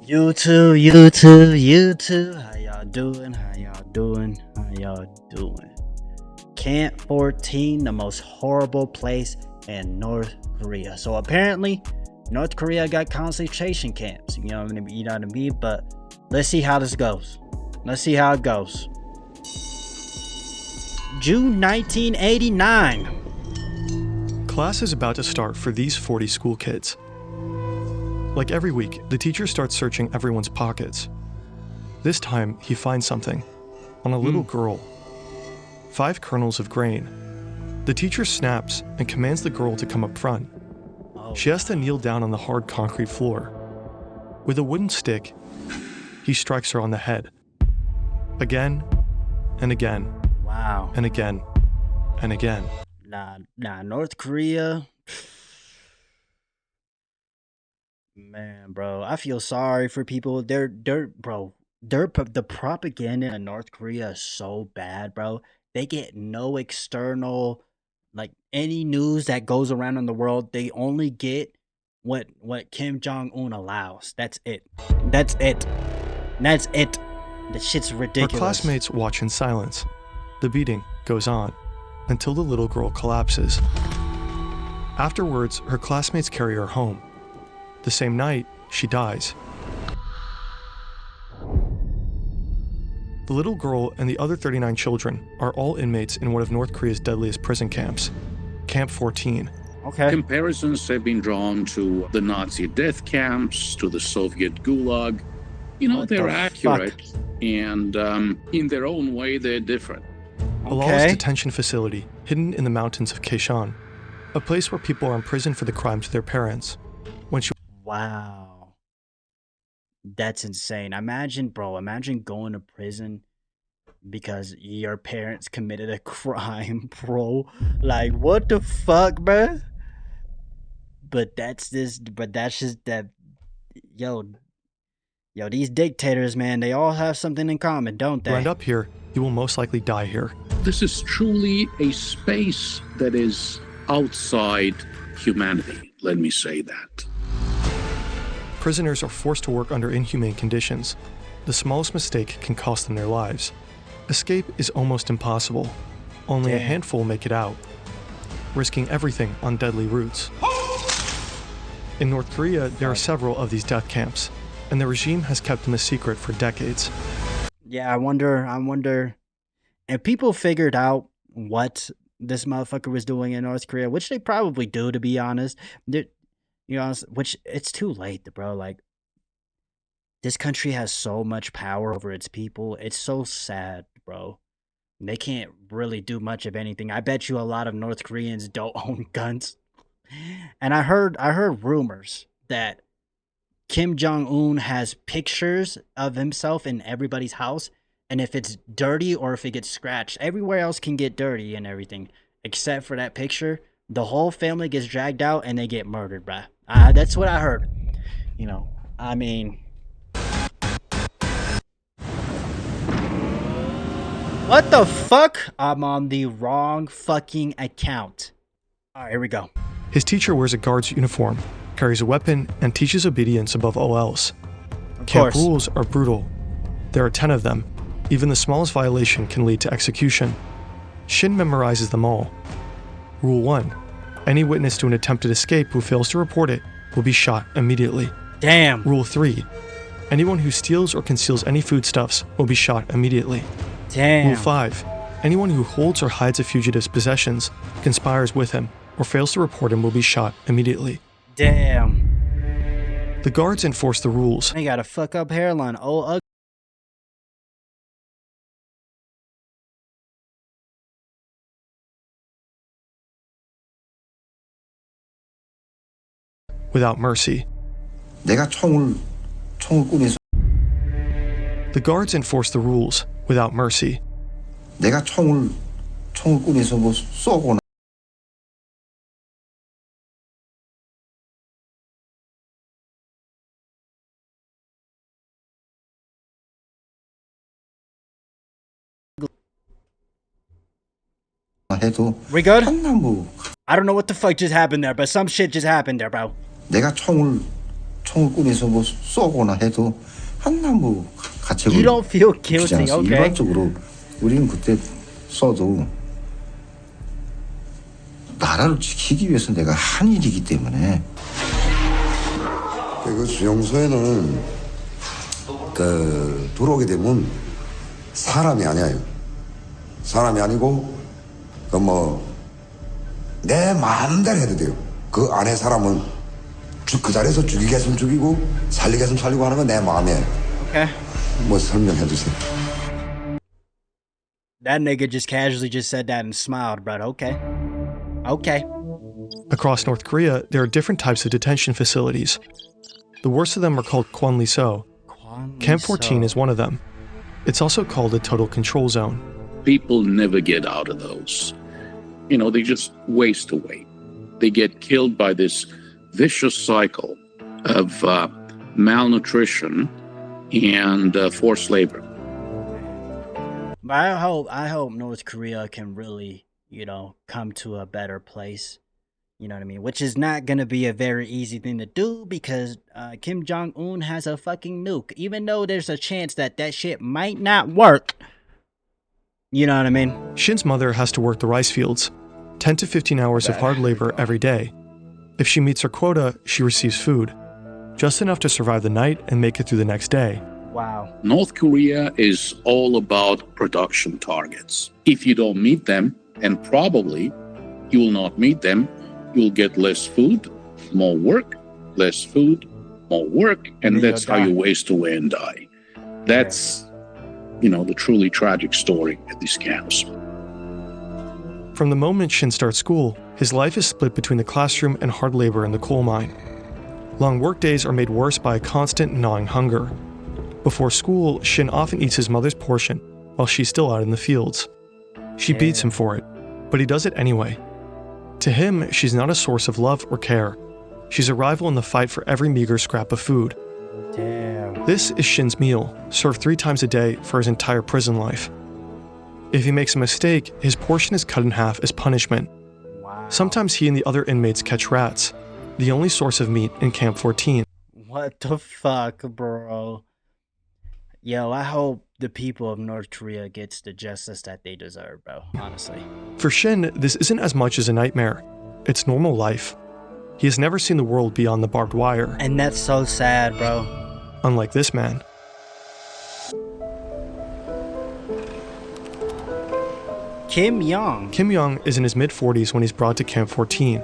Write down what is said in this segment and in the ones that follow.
You too, you too, you too. How y'all doing? How y'all doing? How y'all doing? Camp 14, the most horrible place in North Korea. So apparently, North Korea got concentration camps. You know what I mean? But let's see how this goes. Let's see how it goes. June 1989. Class is about to start for these 40 school kids. Like every week, the teacher starts searching everyone's pockets. This time, he finds something on a little girl. 5 kernels of grain. The teacher snaps and commands the girl to come up front. She has to kneel down on the hard concrete floor. With a wooden stick, he strikes her on the head. Again and again. Wow. And again and again. Nah, North Korea. Man, bro, I feel sorry for people. The propaganda in North Korea is so bad, bro. They get no external, like any news that goes around in the world. They only get what Kim Jong-un allows. That's it. That's it. That's it. That shit's ridiculous. Her classmates watch in silence. The beating goes on until the little girl collapses. Afterwards, her classmates carry her home. The same night, she dies. The little girl and the other 39 children are all inmates in one of North Korea's deadliest prison camps, Camp 14. Okay. Comparisons have been drawn to the Nazi death camps, to the Soviet Gulag. You know, they're accurate, and in their own way, they're different. A lawless detention facility hidden in the mountains of Kaeshan, a place where people are imprisoned for the crimes of their parents. Wow. That's insane. Imagine going to prison because your parents committed a crime, bro. Like, what the fuck, bro? But that's just that, yo, these dictators, man, they all have something in common, don't they? You end up here, you will most likely die here. This is truly a space that is outside humanity, let me say that. Prisoners are forced to work under inhumane conditions. The smallest mistake can cost them their lives. Escape is almost impossible. Only a handful make it out, risking everything on deadly routes. In North Korea, there are several of these death camps, and the regime has kept them a secret for decades. Yeah, I wonder if people figured out what this motherfucker was doing in North Korea, which they probably do, to be honest. You know, which it's too late, bro. Like, this country has so much power over its people. It's so sad, bro. They can't really do much of anything. I bet you a lot of North Koreans don't own guns. And I heard rumors that Kim Jong-un has pictures of himself in everybody's house, and if it's dirty or if it gets scratched, everywhere else can get dirty and everything, except for that picture. The whole family gets dragged out and they get murdered, bruh. That's what I heard. You know, I mean... What the fuck? I'm on the wrong fucking account. Alright, here we go. His teacher wears a guard's uniform, carries a weapon, and teaches obedience above all else. Camp rules are brutal. There are 10 of them. Even the smallest violation can lead to execution. Shin memorizes them all. Rule 1. Any witness to an attempted escape who fails to report it will be shot immediately. Damn. Rule 3. Anyone who steals or conceals any foodstuffs will be shot immediately. Damn. Rule 5. Anyone who holds or hides a fugitive's possessions, conspires with him, or fails to report him will be shot immediately. Damn. The guards enforce the rules. They got a fuck up hairline. Oh, ugly. Without mercy. The guards enforce the rules without mercy. We good? I don't know what the fuck just happened there, but some shit just happened there, bro. 총을 꺼내서 뭐 쏘거나 해도 한나 뭐 가책을 You don't feel 입히지 guilty, 않았어. okay? 일반적으로 우리는 그때 써도 나라를 지키기 위해서 내가 한 일이기 때문에. 그 수용소에는 들어오게 되면 사람이 아니에요. 사람이 아니고 내 마음대로 해도 돼요. 그 안에 사람은 그 자리에서 죽이겠으면 죽이고 살리겠으면 살리고 하는 건 내 마음이에요. Okay. 뭐 설명해 주세요. That nigga just casually just said that and smiled, but okay. Okay. Across North Korea, there are different types of detention facilities. The worst of them are called Kwanliso. Camp 14 is one of them. It's also called a total control zone. People never get out of those. You know, they just waste away. They get killed by this vicious cycle of malnutrition and forced labor. But I hope North Korea can really, come to a better place. You know what I mean? Which is not going to be a very easy thing to do because Kim Jong-un has a fucking nuke. Even though there's a chance that shit might not work. You know what I mean? Shin's mother has to work the rice fields, 10 to 15 hours of hard labor every day. If she meets her quota, she receives food, just enough to survive the night and make it through the next day. Wow. North Korea is all about production targets. If you don't meet them, and probably you will not meet them, you'll get less food, more work, less food, more work, and that's how you waste away and die. That's, the truly tragic story at these camps. From the moment Shin starts school, his life is split between the classroom and hard labor in the coal mine. Long work days are made worse by a constant gnawing hunger. Before school, Shin often eats his mother's portion while she's still out in the fields. She beats him for it, but he does it anyway. To him, she's not a source of love or care. She's a rival in the fight for every meager scrap of food. Damn. This is Shin's meal, served 3 times a day for his entire prison life. If he makes a mistake, his portion is cut in half as punishment. Wow. Sometimes he and the other inmates catch rats, the only source of meat in Camp 14. What the fuck, bro? Yo, I hope the people of North Korea gets the justice that they deserve, bro, honestly. For Shin, this isn't as much as a nightmare. It's normal life. He has never seen the world beyond the barbed wire. And that's so sad, bro. Unlike this man. Kim Young. Kim Young is in his mid-40s when he's brought to Camp 14.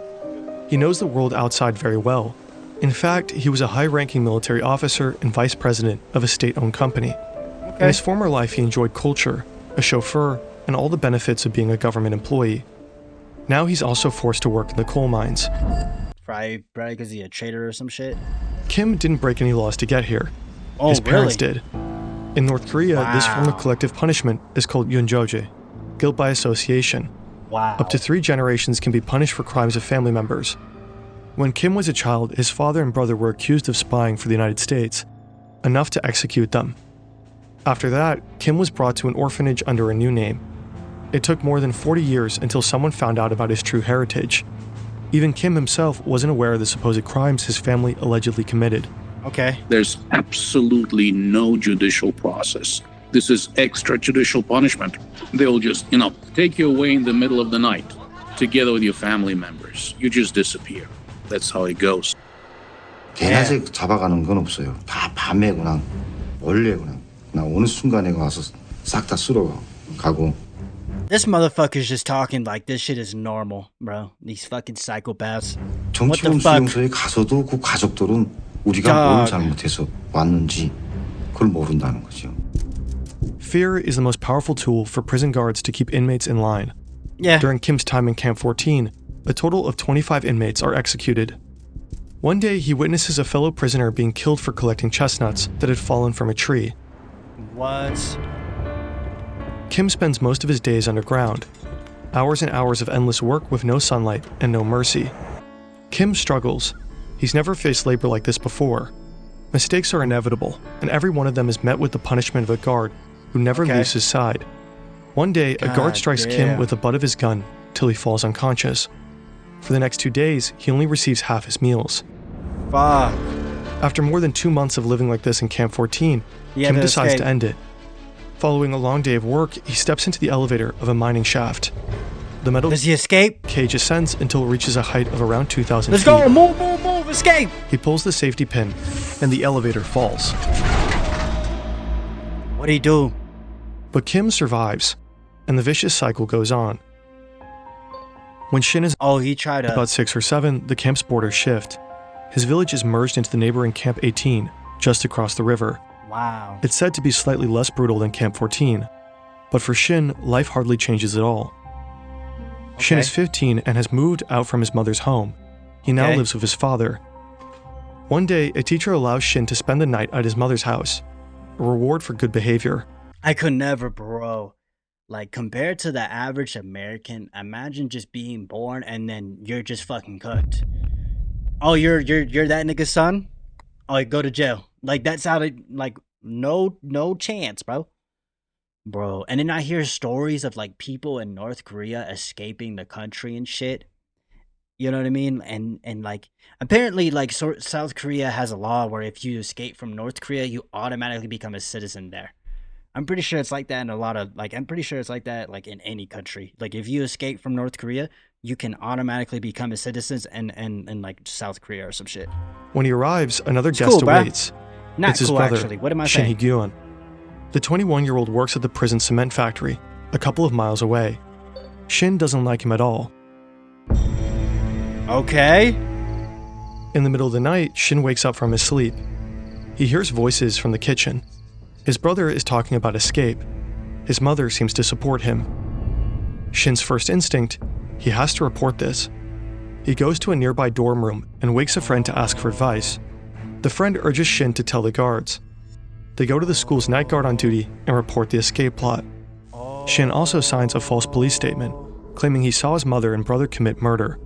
He knows the world outside very well. In fact, he was a high-ranking military officer and vice president of a state-owned company. In his former life, he enjoyed culture, a chauffeur, and all the benefits of being a government employee. Now he's also forced to work in the coal mines. Probably because he's a traitor or some shit. Kim didn't break any laws to get here. Oh, his parents really? did. In North Korea, this form of collective punishment is called yunjoje, guilt by association. Wow. Up to 3 generations can be punished for crimes of family members. When Kim was a child, his father and brother were accused of spying for the United States, enough to execute them. After that, Kim was brought to an orphanage under a new name. It took more than 40 years until someone found out about his true heritage. Even Kim himself wasn't aware of the supposed crimes his family allegedly committed. Okay. There's absolutely no judicial process. This is extrajudicial punishment. They'll just, take you away in the middle of the night, together with your family members. You just disappear. That's how it goes. 대낮에 잡아가는 건 없어요. 다 밤에 그냥 원래 그냥 어느 순간에 와서 싹 다 쓸어 가고. This motherfucker's just talking like this shit is normal, bro. These fucking psychopaths. 정치범 수용소에 가서도 그 가족들은 우리가 뭘 잘못해서 왔는지 그걸 모른다는 거죠. Fear is the most powerful tool for prison guards to keep inmates in line. Yeah. During Kim's time in Camp 14, a total of 25 inmates are executed. One day, he witnesses a fellow prisoner being killed for collecting chestnuts that had fallen from a tree. What? Kim spends most of his days underground. Hours and hours of endless work with no sunlight and no mercy. Kim struggles. He's never faced labor like this before. Mistakes are inevitable, and every one of them is met with the punishment of a guard who never leaves his side. One day, a guard strikes Kim with the butt of his gun till he falls unconscious. For the next 2 days, he only receives half his meals. Fuck. After more than 2 months of living like this in Camp 14, He had Kim to decides escape. to end it. Following a long day of work, he steps into the elevator of a mining shaft. The metal Does he escape? cage ascends until it reaches a height of around 2,000 Let's feet. go! Move! Escape! He pulls the safety pin, and the elevator falls. What'd he do? But Kim survives, and the vicious cycle goes on. When Shin is Oh, he tried to. about 6 or 7, the camp's borders shift. His village is merged into the neighboring Camp 18, just across the river. Wow. It's said to be slightly less brutal than Camp 14, but for Shin, life hardly changes at all. Shin is 15 and has moved out from his mother's home. He now lives with his father. One day, a teacher allows Shin to spend the night at his mother's house, a reward for good behavior. I could never, bro. Like, compared to the average American, imagine just being born and then you're just fucking cooked. Oh, you're that nigga's son? Oh, you go to jail. Like, that's how they, like, no chance, bro. Bro, and then I hear stories of, like, people in North Korea escaping the country and shit. You know what I mean? And like, apparently, like, South Korea has a law where if you escape from North Korea, you automatically become a citizen there. I'm pretty sure it's like that in a lot of, like, I'm pretty sure it's like that, like, in any country. Like, if you escape from North Korea, you can automatically become a citizen in like, South Korea or some shit. When he arrives, another It's guest cool, bruh. awaits. Not It's his cool, brother, actually. What am I Shin saying? Hee-gyun. The 21-year-old works at the prison cement factory, a couple of miles away. Shin doesn't like him at all. Okay. In the middle of the night, Shin wakes up from his sleep. He hears voices from the kitchen. His brother is talking about escape. His mother seems to support him. Shin's first instinct, he has to report this. He goes to a nearby dorm room and wakes a friend to ask for advice. The friend urges Shin to tell the guards. They go to the school's night guard on duty and report the escape plot. Shin also signs a false police statement, claiming he saw his mother and brother commit murder.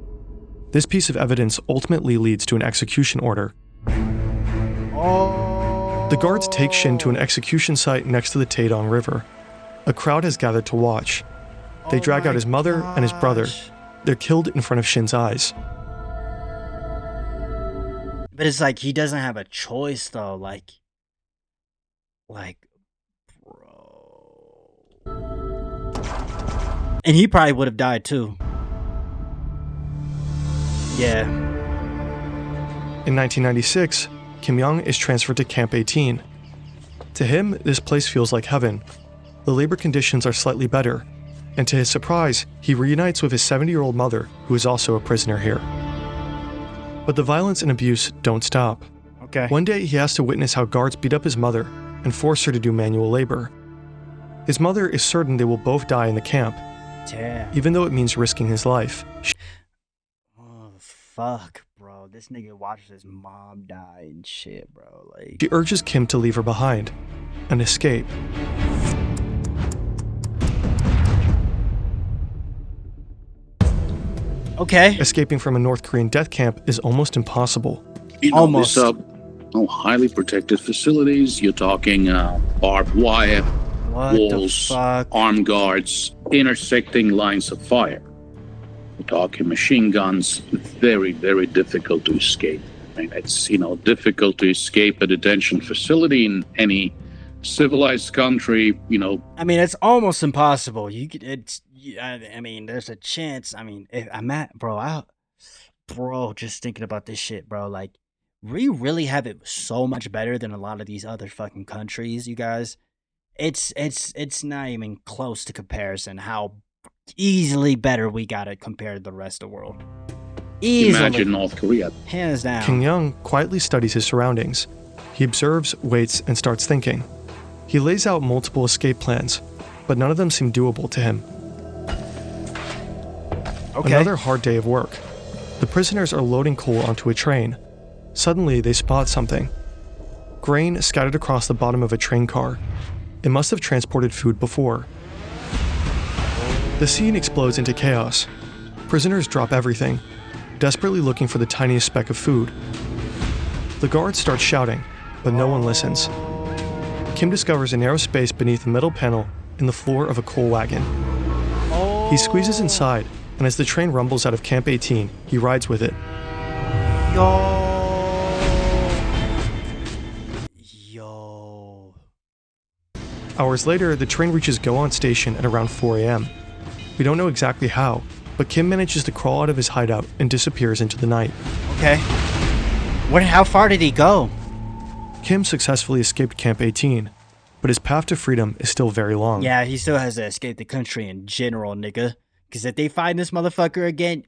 This piece of evidence ultimately leads to an execution order. The guards take Shin to an execution site next to the Taedong River. A crowd has gathered to watch. They drag out his mother and his brother. They're killed in front of Shin's eyes. But it's like he doesn't have a choice though. Like, bro. And he probably would have died too. Yeah. In 1996, Kim Young is transferred to Camp 18. To him, this place feels like heaven. The labor conditions are slightly better, and to his surprise, he reunites with his 70-year-old mother, who is also a prisoner here. But the violence and abuse don't stop. Okay. One day, he has to witness how guards beat up his mother and force her to do manual labor. His mother is certain they will both die in the camp, Damn. even though it means risking his life. Oh fuck, bro. This nigga watched his mom die and shit, bro. Like. She urges Kim to leave her behind and escape. Okay. Escaping from a North Korean death camp is almost impossible. You know, Almost. these highly protected facilities. You're talking barbed wire, What the walls, fuck? armed guards, intersecting lines of fire. We're talking machine guns. Very, very difficult to escape. I mean, it's, difficult to escape a detention facility in any civilized country, I mean, it's almost impossible. You could. I mean, there's a chance. I mean, if I'm at, bro, just thinking about this shit, bro. Like, we really have it so much better than a lot of these other fucking countries, you guys. It's not even close to comparison. How easily better we got it compared to the rest of the world. Easily. Imagine North Korea. Hands down. Kim Young quietly studies his surroundings. He observes, waits, and starts thinking. He lays out multiple escape plans, but none of them seem doable to him. Okay. Another hard day of work. The prisoners are loading coal onto a train. Suddenly, they spot something. Grain scattered across the bottom of a train car. It must have transported food before. The scene explodes into chaos. Prisoners drop everything, desperately looking for the tiniest speck of food. The guards start shouting, but no one listens. Kim discovers a narrow space beneath a metal panel in the floor of a coal wagon. He squeezes inside, and as the train rumbles out of Camp 18, he rides with it. Hours later, the train reaches Goan Station at around 4 a.m. We don't know exactly how, but Kim manages to crawl out of his hideout and disappears into the night. Okay. How far did he go? Kim successfully escaped Camp 18, but his path to freedom is still very long. Yeah, he still has to escape the country in general, nigga. Because if they find this motherfucker again,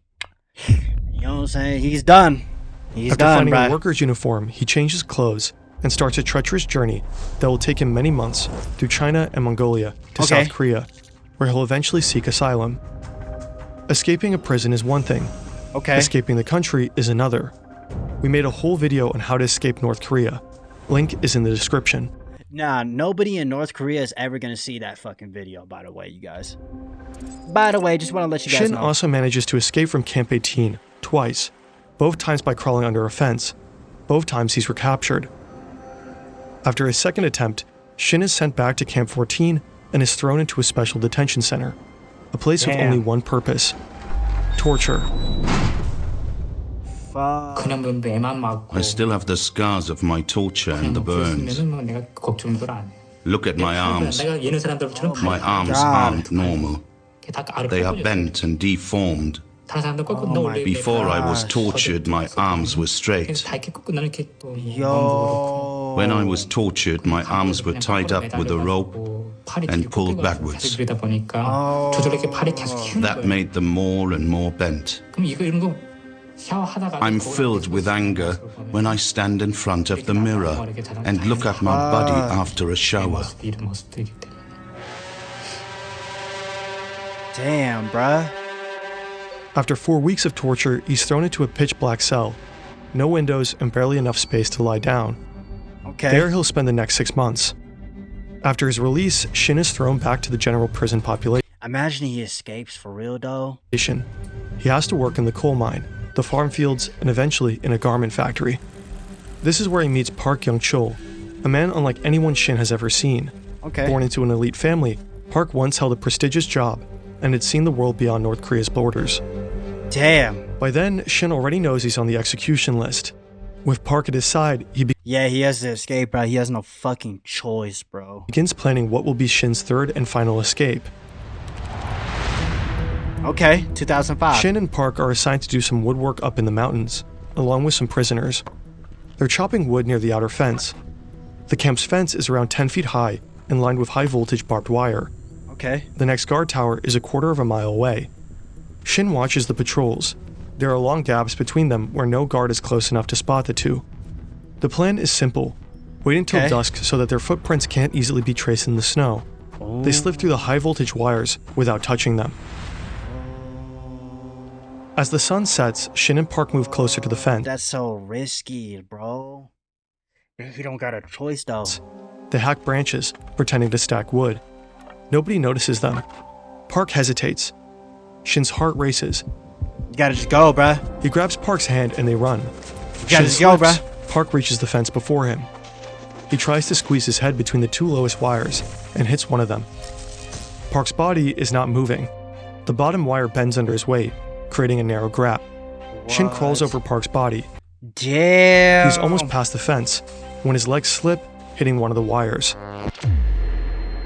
you know what I'm saying? He's done. He's After done, finding bruh. a worker's uniform, he changes clothes and starts a treacherous journey that will take him many months through China and Mongolia to South Korea, where he'll eventually seek asylum. Escaping a prison is one thing. Escaping the country is another. We made a whole video on how to escape North Korea. Link is in the description. Nah, nobody in North Korea is ever going to see that fucking video, by the way, you guys. By the way, just want to let you guys Shin know. also manages to escape from Camp 18 twice, both times by crawling under a fence. Both times he's recaptured. After his second attempt, Shin is sent back to Camp 14 and is thrown into a special detention center, a place with only one purpose: torture. I still have the scars of my torture and the burns. Look at my arms. My arms aren't normal. They are bent and deformed. Before I was tortured, my arms were straight. Yo. When I was tortured, my arms were tied up with a rope and pulled backwards. That made them more and more bent. I'm filled with anger when I stand in front of the mirror and look at my body after a shower. Damn, bruh. After 4 weeks of torture, he's thrown into a pitch-black cell. No windows and barely enough space to lie down. There he'll spend the next 6 months. After his release, Shin is thrown back to the general prison population. Imagine he escapes for real, though. He has to work in the coal mine, the farm fields, and eventually in a garment factory. This is where he meets Park Young-chul, a man unlike anyone Shin has ever seen. Born into an elite family, Park once held a prestigious job and had seen the world beyond North Korea's borders. Damn. By then, Shin already knows he's on the execution list. With Park at his side, he he has to escape, bro. He has no fucking choice, bro. begins planning what will be Shin's third and final escape. 2005. Shin and Park are assigned to do some woodwork up in the mountains, along with some prisoners. They're chopping wood near the outer fence. The camp's fence is around 10 feet high and lined with high-voltage barbed wire. The next guard tower is a quarter of a mile away. Shin watches the patrols. There are long gaps between them where no guard is close enough to spot the two. The plan is simple. Wait until dusk so that their footprints can't easily be traced in the snow. They slip through the high-voltage wires without touching them. As the sun sets, Shin and Park move closer to the fence. That's so risky, bro. You don't got a choice, though. They hack branches, pretending to stack wood. Nobody notices them. Park hesitates. Shin's heart races. You gotta just go, bruh. He grabs Park's hand and they run. You gotta just go, bruh. Park reaches the fence before him. He tries to squeeze his head between the two lowest wires and hits one of them. Park's body is not moving. The bottom wire bends under his weight, creating a narrow gap. Shin crawls over Park's body. Damn. He's almost past the fence when his legs slip, hitting one of the wires.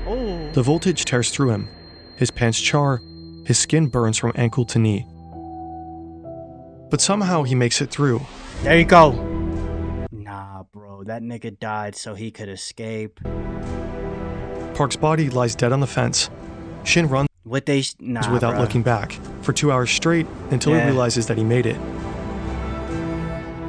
The voltage tears through him. His pants char, his skin burns from ankle to knee. But somehow he makes it through. There you go. Nah, bro, that nigga died so he could escape. Park's body lies dead on the fence. Shin runs without looking back for 2 hours straight until he realizes that he made it.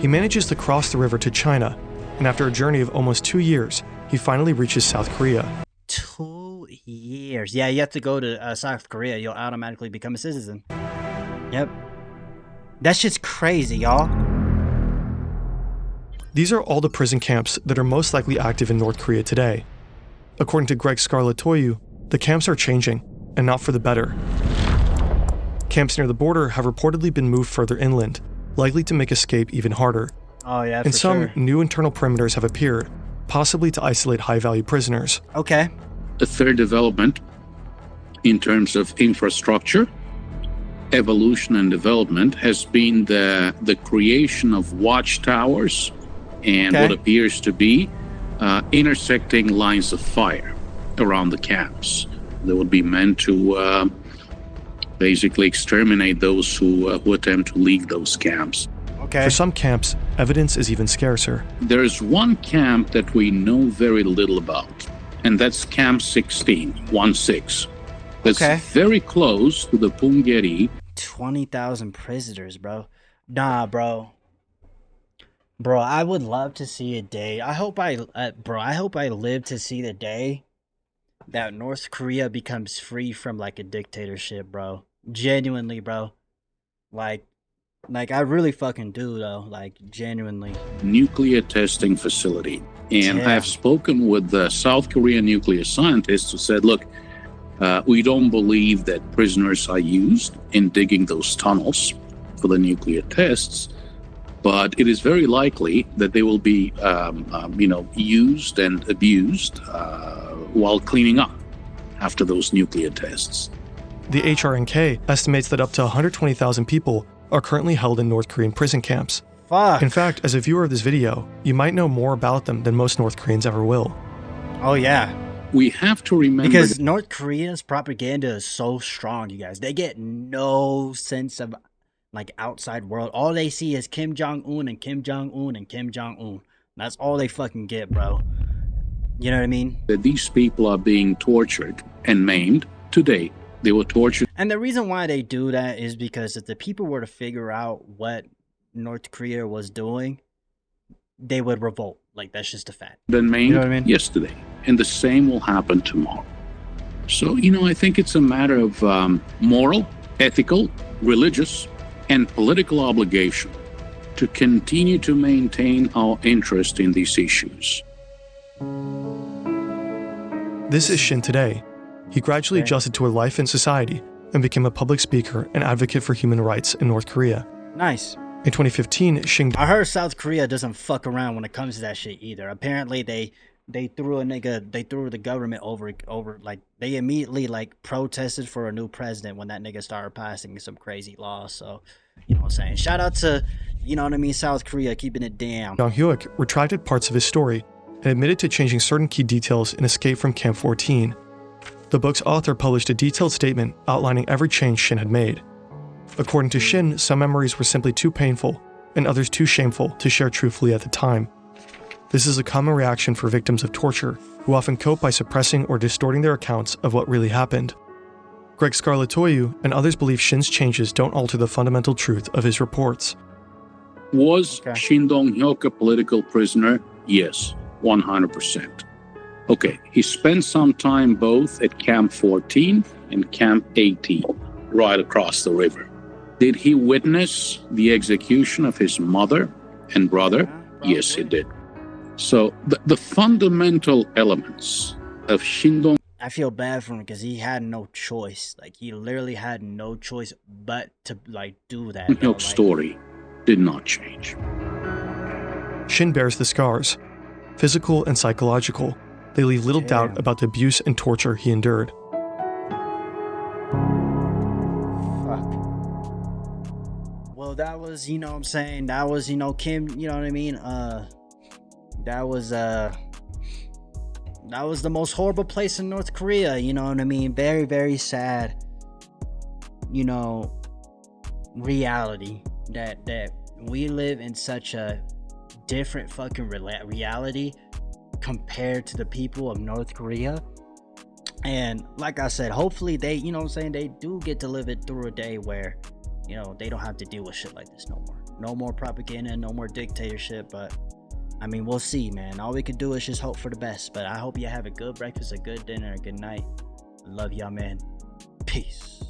He manages to cross the river to China, and after a journey of almost 2 years, he finally reaches South Korea. 2 years. Yeah, you have to go to South Korea. You'll automatically become a citizen. Yep. That shit's crazy, y'all. These are all the prison camps that are most likely active in North Korea today. According to Greg Scarlatoiu, the camps are changing, and not for the better. Camps near the border have reportedly been moved further inland, likely to make escape even harder. Oh yeah, and some new internal perimeters have appeared, possibly to isolate high-value prisoners. Okay. The third development, in terms of infrastructure, evolution and development, has been the creation of watchtowers and what appears to be intersecting lines of fire around the camps. They would be meant to basically exterminate those who attempt to leave those camps. Okay. For some camps, evidence is even scarcer. There is one camp that we know very little about, and that's Camp 16, 1-6. That's very close to the Punggye-ri. 20,000 prisoners, bro. Nah, bro. Bro, I would love to see a day. I hope I live to see the day that North Korea becomes free from like a dictatorship, bro. Genuinely, bro. Like I really fucking do, though. Like, genuinely. Nuclear testing facility. And I have spoken with the South Korean nuclear scientists who said, look, we don't believe that prisoners are used in digging those tunnels for the nuclear tests, but it is very likely that they will be, used and abused while cleaning up after those nuclear tests. The HRNK estimates that up to 120,000 people are currently held in North Korean prison camps. Fuck. In fact, as a viewer of this video, you might know more about them than most North Koreans ever will. Oh, yeah. We have to remember... Because North Korea's propaganda is so strong, you guys. They get no sense of, like, outside world. All they see is Kim Jong-un and Kim Jong-un and Kim Jong-un. That's all they fucking get, bro. You know what I mean? That these people are being tortured and maimed today. They were tortured. And the reason why they do that is because if the people were to figure out what North Korea was doing, they would revolt. Like, that's just a fact. Been maimed you know what I mean? Yesterday. And the same will happen tomorrow. So, I think it's a matter of moral, ethical, religious, and political obligation to continue to maintain our interest in these issues. This is Shin today. He gradually adjusted to a life in society and became a public speaker and advocate for human rights in North Korea. Nice. In 2015, Shin... I heard South Korea doesn't fuck around when it comes to that shit either. Apparently, they threw the government over, like, they immediately, like, protested for a new president when that nigga started passing some crazy laws. So, you know what I'm saying? Shout out to, you know what I mean, South Korea keeping it down. Jong-hyuk retracted parts of his story and admitted to changing certain key details in Escape from Camp 14. The book's author published a detailed statement outlining every change Shin had made. According to Shin, some memories were simply too painful, and others too shameful to share truthfully at the time. This is a common reaction for victims of torture, who often cope by suppressing or distorting their accounts of what really happened. Greg Scarlatoiu and others believe Shin's changes don't alter the fundamental truth of his reports. Was Shin Dong-hyuk a political prisoner? Yes, 100%. Okay, he spent some time both at Camp 14 and Camp 18, right across the river. Did he witness the execution of his mother and brother? Yes, he did. So the fundamental elements of Shin Dong... I feel bad for him because he had no choice. Like, he literally had no choice but to, like, do that. Hyuk's story did not change. Shin bears the scars, physical and psychological. They leave little doubt about the abuse and torture he endured. Fuck. Well, that was, you know what I'm saying, that was, Kim, you know what I mean? That was the most horrible place in North Korea, you know what I mean? Very, very sad, reality that we live in such a different fucking reality compared to the people of North Korea. And like I said, hopefully they, you know what I'm saying, they do get to live it through a day where, they don't have to deal with shit like this no more. No more propaganda, no more dictatorship. But I mean, we'll see, man. All we can do is just hope for the best. But I hope you have a good breakfast, a good dinner, a good night. I love y'all, man. Peace.